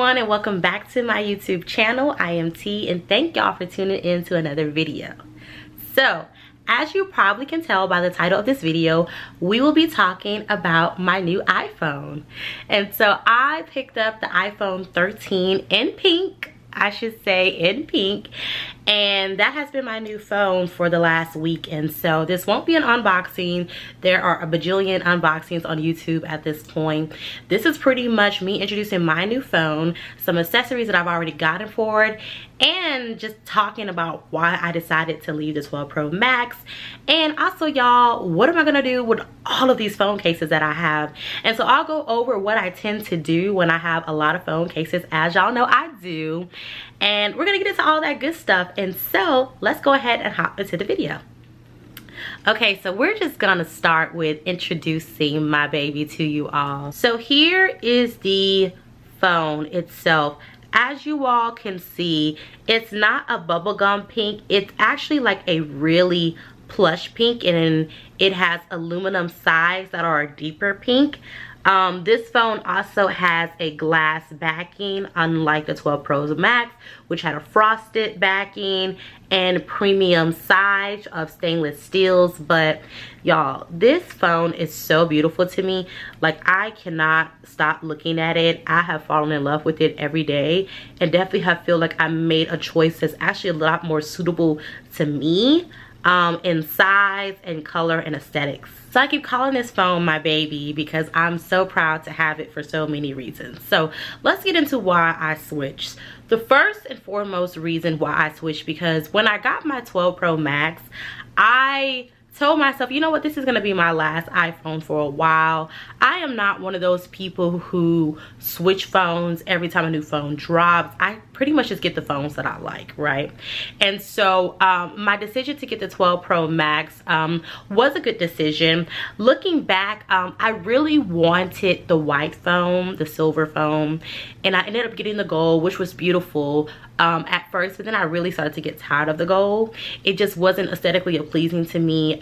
everyone, and welcome back to my YouTube channel. I am T, and thank y'all for tuning in to another video. So, as you probably can tell by the title of this video, we will be talking about my new iPhone. And so I picked up the iPhone 13 in pink. I should say in pink, and that has been my new phone for the last week. And so this won't be an unboxing. There are a bajillion unboxings on YouTube at this point. This is pretty much me introducing my new phone, some accessories that I've already gotten for it, and just talking about why I decided to leave the 12 Pro Max. And also, y'all, what am I gonna do with all of these phone cases that I have? And so I'll go over what I tend to do when I have a lot of phone cases, as y'all know I do. And we're gonna get into all that good stuff. And so let's go ahead and hop into the video. Okay, so we're just gonna start with introducing my baby to you all. So here is the phone itself. As you all can see, it's not a bubblegum pink. It's actually like a really plush pink, and it has aluminum sides that are a deeper pink. This phone also has a glass backing, unlike the 12 Pro Max, which had a frosted backing and premium sides of stainless steels. But y'all, this phone is so beautiful to me. Like, I cannot stop looking at it. I have fallen in love with it every day, and definitely have feel like I made a choice that's actually a lot more suitable to me in size and color and aesthetics. So I keep calling this phone my baby because I'm so proud to have it for so many reasons. So let's get into why I switched. The first and foremost reason why I switched, because when I got my 12 Pro Max, I told myself, you know what, this is gonna be my last iPhone for a while. I am not one of those people who switch phones every time a new phone drops. I pretty much just get the phones that I like, right? And so my decision to get the 12 Pro Max was a good decision. Looking back, I really wanted the white phone, the silver phone, and I ended up getting the gold, which was beautiful at first, but then I really started to get tired of the gold. It just wasn't aesthetically pleasing to me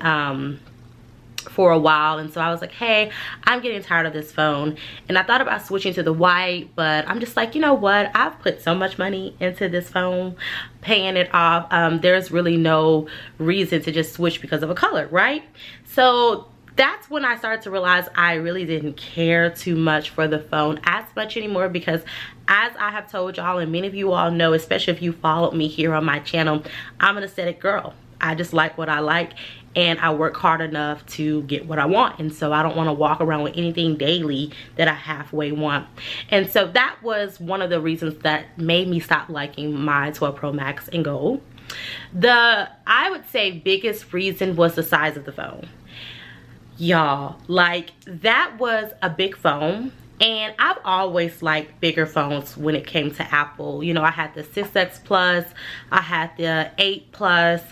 for a while. And so I was like, hey, I'm getting tired of this phone, and I thought about switching to the white, but I'm just like, you know what, I've put so much money into this phone, paying it off. There's really no reason to just switch because of a color, right? So that's when I started to realize I really didn't care too much for the phone as much anymore, because as I have told y'all, and many of you all know, especially if you followed me here on my channel, I'm an aesthetic girl. I just like what I like, and I work hard enough to get what I want. And so I don't want to walk around with anything daily that I halfway want. And so that was one of the reasons that made me stop liking my 12 Pro Max in gold. I would say biggest reason was the size of the phone. Y'all, like, that was a big phone, and I've always liked bigger phones when it came to Apple. You know, I had the 6X Plus, I had the 8 Plus,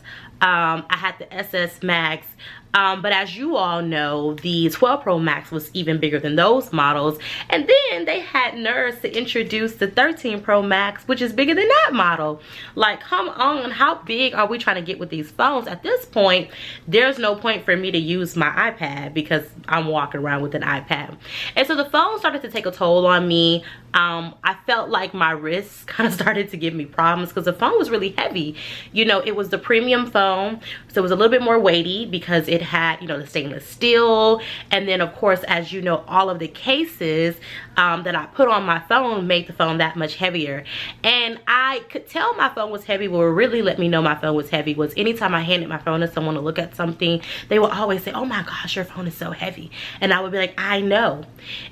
I had the SS Max. But as you all know, the 12 Pro Max was even bigger than those models. And then they had nerves to introduce the 13 Pro Max, which is bigger than that model. Like, come on, how big are we trying to get with these phones? At this point, there's no point for me to use my iPad because I'm walking around with an iPad. And so the phone started to take a toll on me. I felt like my wrists kind of started to give me problems because the phone was really heavy. You know, it was the premium phone, so it was a little bit more weighty because it had, you know, the stainless steel. And then, of course, as you know, all of the cases that I put on my phone made the phone that much heavier. And I could tell my phone was heavy, but what really let me know my phone was heavy was anytime I handed my phone to someone to look at something, they would always say, oh my gosh, your phone is so heavy. And I would be like, I know.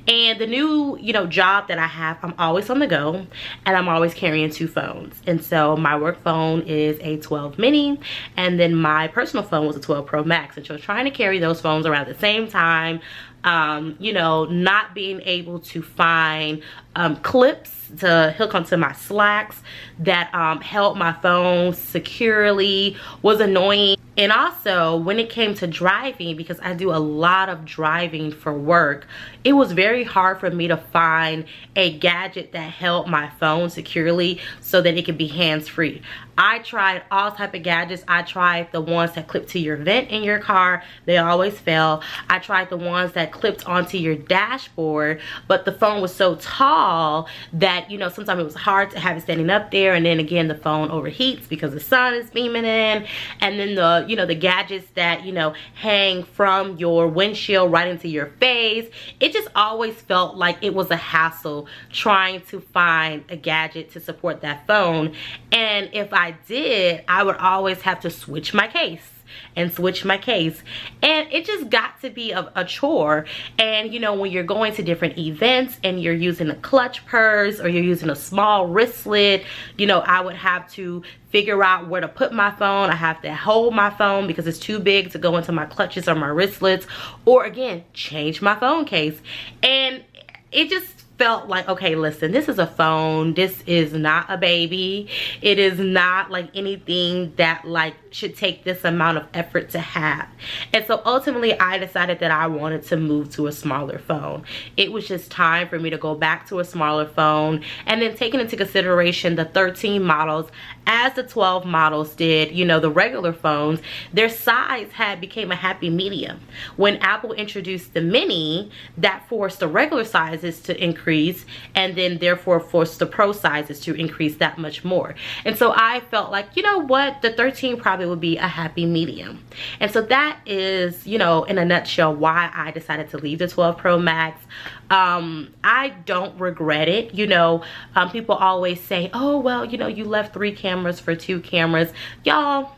And the new, you know, job that I have, I'm always on the go, and I'm always carrying two phones. And so my work phone is a 12 mini, and then my personal phone was a 12 Pro Max. And so trying to carry those phones around at the same time, you know, not being able to find clips to hook onto my slacks that held my phone securely was annoying. And also when it came to driving, because I do a lot of driving for work, it was very hard for me to find a gadget that held my phone securely so that it could be hands-free. I tried all type of gadgets. I tried the ones that clip to your vent in your car. They always fail. I tried the ones that that clipped onto your dashboard, but the phone was so tall that, you know, sometimes it was hard to have it standing up there, and then again the phone overheats because the sun is beaming in, and then the, you know, the gadgets that, you know, hang from your windshield right into your face. It just always felt like it was a hassle trying to find a gadget to support that phone, and if I did, I would always have to switch my case and switch my case, and it just got to be a chore. And you know, when you're going to different events and you're using a clutch purse or you're using a small wristlet, you know, I would have to figure out where to put my phone. I have to hold my phone because it's too big to go into my clutches or my wristlets, or again, change my phone case. And it just felt like, okay, listen, this is a phone. This is not a baby. It is not like anything that like should take this amount of effort to have. And so ultimately I decided that I wanted to move to a smaller phone. It was just time for me to go back to a smaller phone, and then taking into consideration the 13 models as the 12 models did, you know, the regular phones, their size became a happy medium. When Apple introduced the mini, that forced the regular sizes to increase, and then therefore forced the pro sizes to increase that much more. And so I felt like, you know what, the 13 probably would be a happy medium. And so that is, you know, in a nutshell, why I decided to leave the 12 Pro Max. I don't regret it. You know, people always say, oh, well, you know, you left 3 cameras for 2 cameras. Y'all,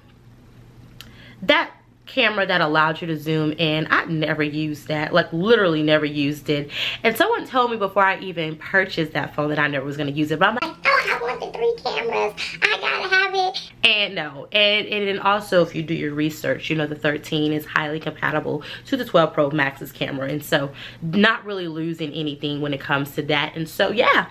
that camera that allowed you to zoom in, I never used that, like literally never used it. And someone told me before I even purchased that phone that I never was going to use it, but I'm like, oh, I want the 3 cameras, I gotta have it. And no, and also if you do your research, you know, the 13 is highly compatible to the 12 Pro Max's camera, and so not really losing anything when it comes to that. And so yeah,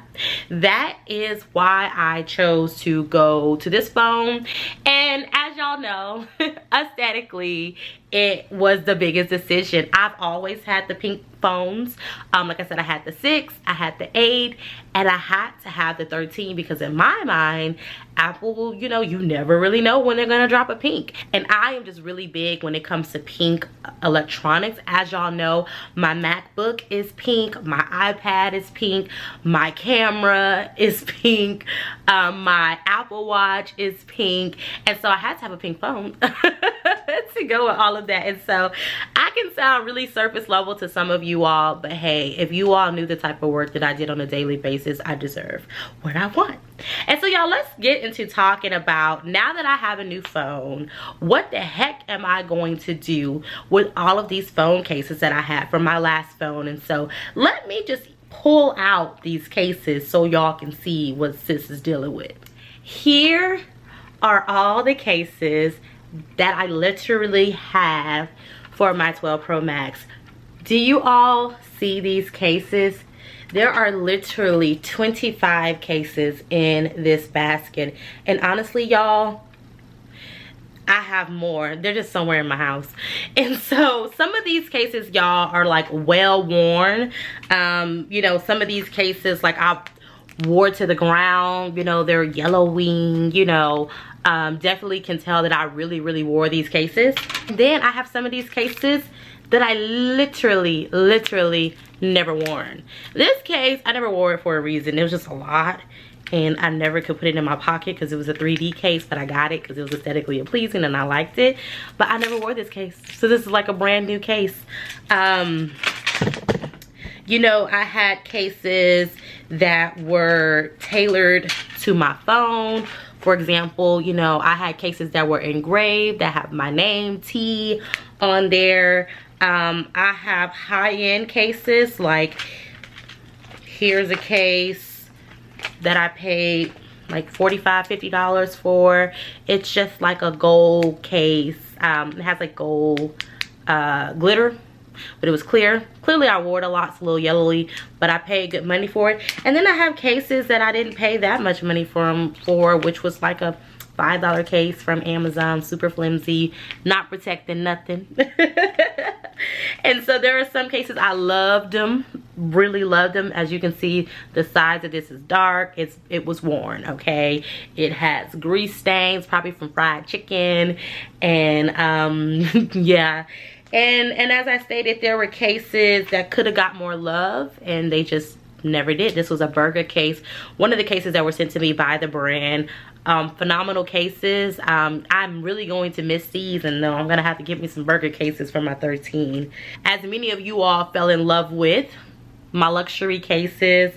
that is why I chose to go to this phone. And as y'all know, aesthetically, it was the biggest decision. I've always had the pink phones. Like I said, I had the 6, I had the 8, and I had to have the 13 because in my mind, Apple, you know, you never really know when they're gonna drop a pink. And I am just really big when it comes to pink electronics. As y'all know, my MacBook is pink, my iPad is pink, my camera is pink, my Apple Watch is pink, and so I had to have a pink phone to go with all of that. And so I can sound really surface level to some of you all, but hey, if you all knew the type of work that I did on a daily basis, I deserve what I want. And so y'all, let's get into talking about, now that I have a new phone, what the heck am I going to do with all of these phone cases that I had from my last phone. And so let me just pull out these cases so y'all can see what sis is dealing with. Here are all the cases that I literally have for my 12 Pro Max. Do you all see these cases? There are literally 25 cases in this basket, and honestly y'all, I have more. They're just somewhere in my house. And so some of these cases, y'all, are like well worn. You know, some of these cases, like I wore to the ground, you know, they're yellowing, you know. Definitely can tell that I really wore these cases. Then I have some of these cases that I literally never worn. This case, I never wore it for a reason. It was just a lot, and I never could put it in my pocket because it was a 3D case, but I got it because it was aesthetically pleasing and I liked it. But I never wore this case, so this is like a brand new case. You know, I had cases that were tailored to my phone. For example, you know, I had cases that were engraved that have my name, T, on there. I have high-end cases, like here's a case that I paid like $45, $50 for. It's just like a gold case. It has like gold glitter, but it was clear. Clearly I wore it a lot. It's a little yellowy, but I paid good money for it. And then I have cases that I didn't pay that much money for, which was like a $5 case from Amazon, super flimsy, not protecting nothing. And so there are some cases I loved them, really loved them. As you can see, the sides of this is dark. It was worn, okay? It has grease stains, probably from fried chicken, and yeah. And as I stated, there were cases that could have got more love and they just never did. This was a burger case, one of the cases that were sent to me by the brand. Phenomenal cases. I'm really going to miss these, and I'm gonna have to get me some burger cases for my 13. As many of you all fell in love with my luxury cases,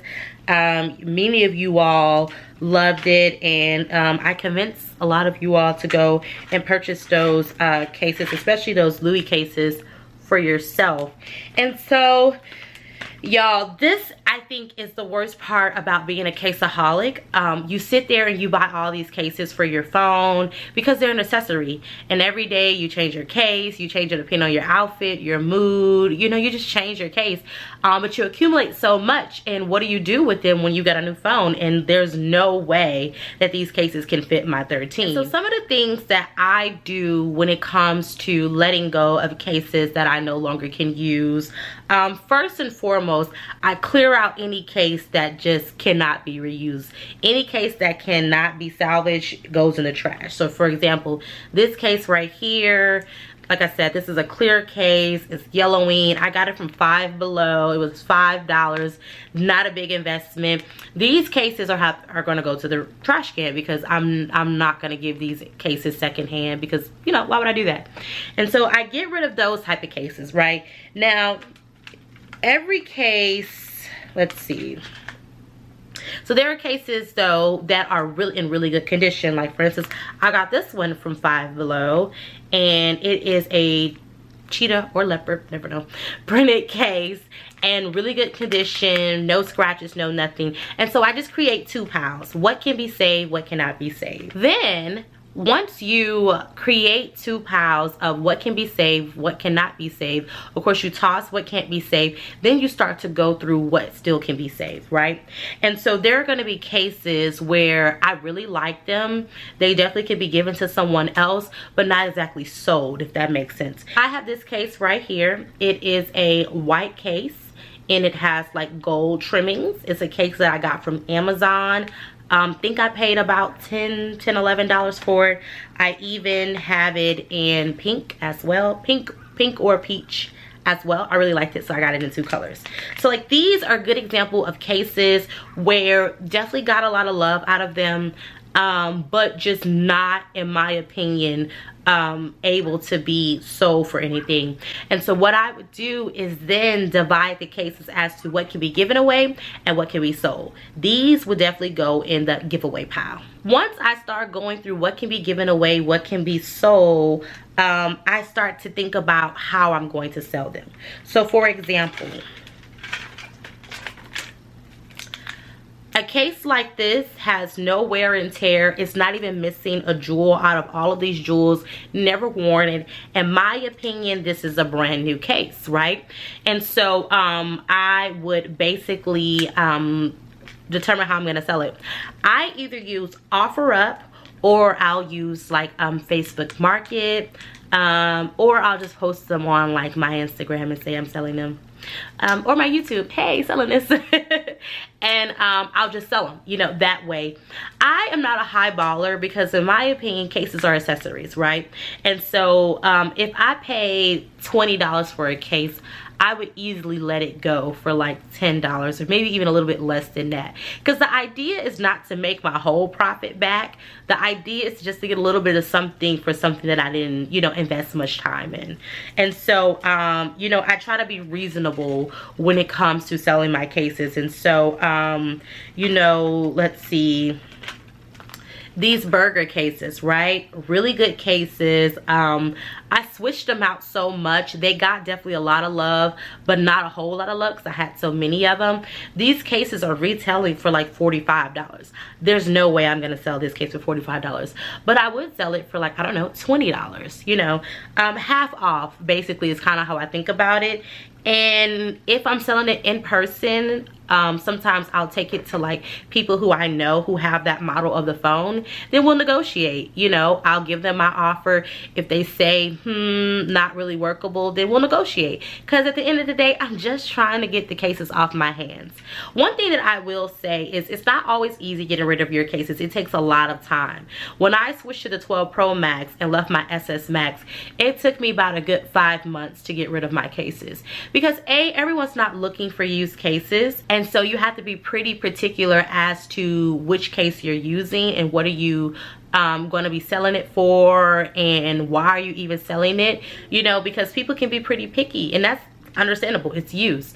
many of you all loved it, and I convinced a lot of you all to go and purchase those cases, especially those Louis cases, for yourself. And so y'all, this I think is the worst part about being a caseaholic. You sit there and you buy all these cases for your phone because they're an accessory, and every day you change your case, you change it depending on your outfit, your mood, you know, you just change your case. But you accumulate so much, and what do you do with them when you got a new phone? And there's no way that these cases can fit my 13. So some of the things that I do when it comes to letting go of cases that I no longer can use, first and foremost, I clear out any case that just cannot be reused. Any case that cannot be salvaged goes in the trash. So for example, this case right here, like I said, this is a clear case. It's yellowing. I got it from Five Below. It was $5. Not a big investment. These cases are going to go to the trash can because I'm not going to give these cases secondhand because, you know, why would I do that? And so I get rid of those type of cases, right? Now, every case, let's see. So there are cases though that are really in really good condition. Like for instance, I got this one from Five Below, and it is a cheetah or leopard, never know, printed case, and really good condition, no scratches, no nothing. And so I just create 2 piles. What can be saved, what cannot be saved. Then once you create 2 piles of what can be saved, what cannot be saved, of course you toss what can't be saved, then you start to go through what still can be saved, right? And so there are going to be cases where I really like them. They definitely could be given to someone else, but not exactly sold, if that makes sense. I have this case right here. It is a white case, and it has like gold trimmings. It's a case that I got from Amazon. Think I paid about $11 for it. I even have it in pink as well, pink or peach as well. I really liked it, so I got it in 2 colors. So like these are a good example of cases where definitely got a lot of love out of them, but just not, in my opinion, able to be sold for anything. And so what I would do is then divide the cases as to what can be given away and what can be sold. These would definitely go in the giveaway pile. Once I start going through what can be given away, what can be sold, I start to think about how I'm going to sell them. So for example, a case like this has no wear and tear. It's not even missing a jewel out of all of these jewels, never worn it. In my opinion, this is a brand new case, right? And so I would basically determine how I'm gonna sell it. I either use OfferUp, or I'll use like Facebook Market, or I'll just post them on like my Instagram and say I'm selling them. Or my YouTube, hey, selling this. And I'll just sell them, you know, that way. I am not a high baller because in my opinion, cases are accessories, right? And so if I pay $20 for a case, I would easily let it go for like $10 or maybe even a little bit less than that. Because the idea is not to make my whole profit back. The idea is just to get a little bit of something for something that I didn't, you know, invest much time in. And so, you know, I try to be reasonable when it comes to selling my cases. And so, you know, let's see. These burger cases, right? Really good cases. I switched them out so much. They got definitely a lot of love, but not a whole lot of love because I had so many of them. These cases are retailing for like $45. There's no way I'm gonna sell this case for $45, but I would sell it for like, I don't know, $20, you know. Half off basically is kind of how I think about it. And if I'm selling it in person, sometimes I'll take it to like people who I know who have that model of the phone. Then we'll negotiate, you know. I'll give them my offer. If they say not really workable, then we'll negotiate. Because at the end of the day, I'm just trying to get the cases off my hands. One thing that I will say is it's not always easy getting rid of your cases. It takes a lot of time. When I switched to the 12 Pro Max and left my SS Max, it took me about a good 5 months to get rid of my cases. Because everyone's not looking for used cases, and so you have to be pretty particular as to which case you're using and what are you going to be selling it for, and why are you even selling it, you know, because people can be pretty picky, and that's understandable. It's used.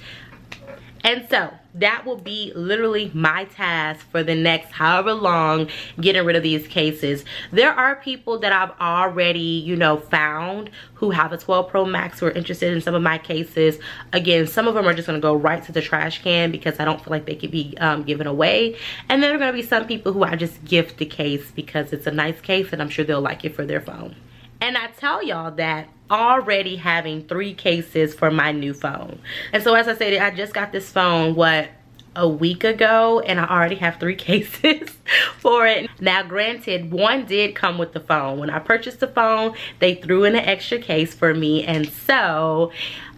And so that will be literally my task for the next however long, getting rid of these cases. There are people that I've already, you know, found who have a 12 Pro Max who are interested in some of my cases. Again, some of them are just going to go right to the trash can because I don't feel like they could be given away. And then there are going to be some people who I just gift the case because it's a nice case and I'm sure they'll like it for their phone. And I tell y'all that already having 3 cases for my new phone. And so as I said, I just got this phone, what, a week ago, and I already have 3 cases for it. Now granted, one did come with the phone. When I purchased the phone, they threw in an extra case for me, and so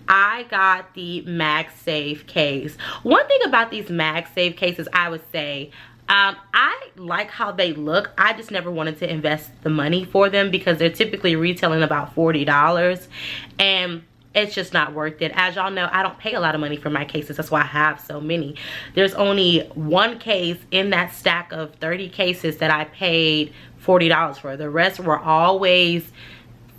I got the MagSafe case. One thing about these MagSafe cases, I would say, I like how they look. I just never wanted to invest the money for them because they're typically retailing about $40, and it's just not worth it. As y'all know, I don't pay a lot of money for my cases. That's why I have so many. There's only one case in that stack of 30 cases that I paid $40 for. The rest were always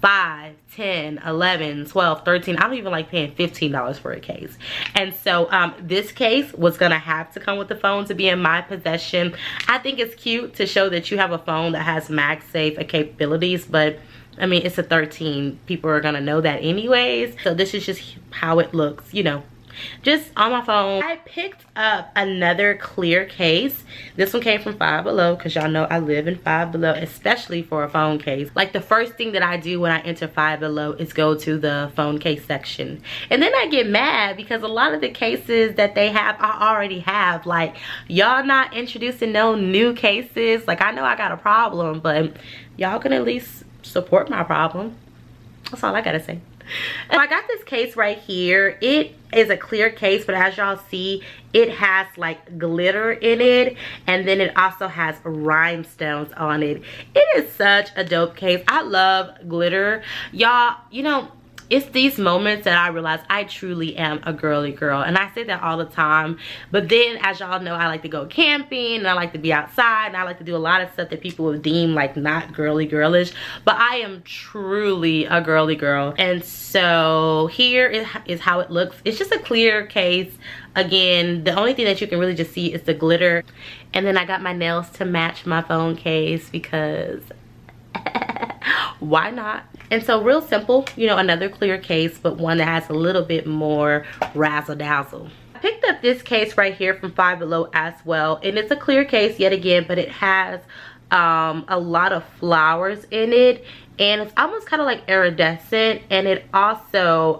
$5, $10, $11, $12, $13. I don't even like paying $15 for a case. And so this case was gonna have to come with the phone to be in my possession. I think it's cute to show that you have a phone that has MagSafe capabilities, but I mean, it's a 13. People are gonna know that anyways. So this is just how it looks, you know, just on my phone. I picked up another clear case. This one came from Five Below because y'all know I live in Five Below, especially for a phone case. Like, the first thing that I do when I enter Five Below is go to the phone case section. And then I get mad because a lot of the cases that they have, I already have. Like, y'all not introducing no new cases. Like, I know I got a problem, but y'all can at least support my problem. That's all I gotta say. So I got this case right here. It is a clear case, but as y'all see, it has like glitter in it, and then it also has rhinestones on it. It is such a dope case. I love glitter. Y'all, you know, it's these moments that I realize I truly am a girly girl, and I say that all the time. But then, as y'all know, I like to go camping, and I like to be outside, and I like to do a lot of stuff that people would deem like not girly girlish, but I am truly a girly girl. And so here is how it looks. It's just a clear case. Again, the only thing that you can really just see is the glitter. And then I got my nails to match my phone case because why not? And so real simple, you know, another clear case, but one that has a little bit more razzle dazzle. I picked up this case right here from Five Below as well, and it's a clear case yet again, but it has a lot of flowers in it, and it's almost kind of like iridescent, and it also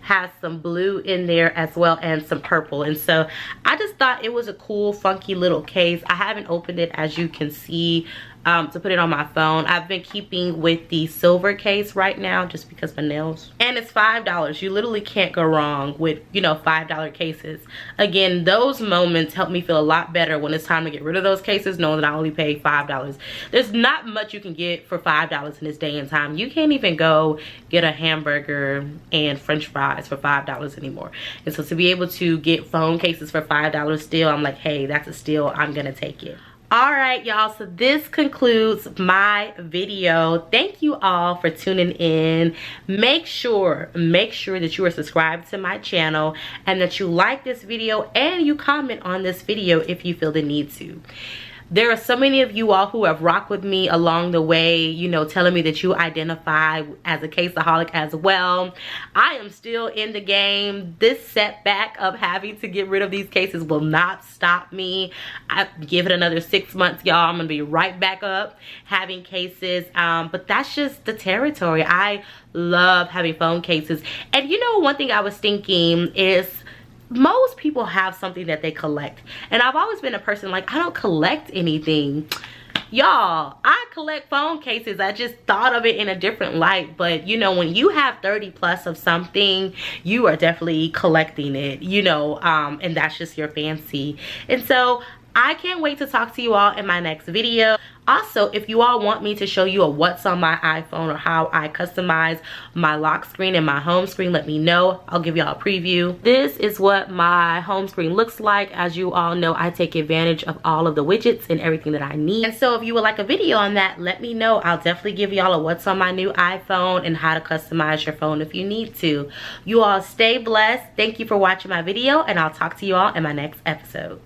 has some blue in there as well, and some purple. And so I just thought it was a cool funky little case. I haven't opened it, as you can see, to put it on my phone. I've been keeping with the silver case right now just because my nails. And it's $5. You literally can't go wrong with, you know, $5 cases. Again, those moments help me feel a lot better when it's time to get rid of those cases, knowing that I only paid $5. There's not much you can get for $5 in this day and time. You can't even go get a hamburger and french fries for $5 anymore. And so to be able to get phone cases for $5 still, I'm like, hey, that's a steal. I'm gonna take it. All right, y'all, so this concludes my video. Thank you all for tuning in. Make sure that you are subscribed to my channel and that you like this video and you comment on this video if you feel the need to. There are so many of you all who have rocked with me along the way, you know, telling me that you identify as a caseaholic as well. I am still in the game. This setback of having to get rid of these cases will not stop me. I give it another 6 months, y'all. I'm gonna be right back up having cases. But that's just the territory. I love having phone cases. And you know, one thing I was thinking is, most people have something that they collect, and I've always been a person like, I don't collect anything. Y'all, I collect phone cases. I just thought of it in a different light. But you know, when you have 30 plus of something, you are definitely collecting it, you know, and that's just your fancy. And so I can't wait to talk to you all in my next video. Also, if you all want me to show you a what's on my iPhone or how I customize my lock screen and my home screen, let me know. I'll give y'all a preview. This is what my home screen looks like. As you all know, I take advantage of all of the widgets and everything that I need. And so if you would like a video on that, let me know. I'll definitely give y'all a what's on my new iPhone and how to customize your phone if you need to. You all stay blessed. Thank you for watching my video, and I'll talk to you all in my next episode.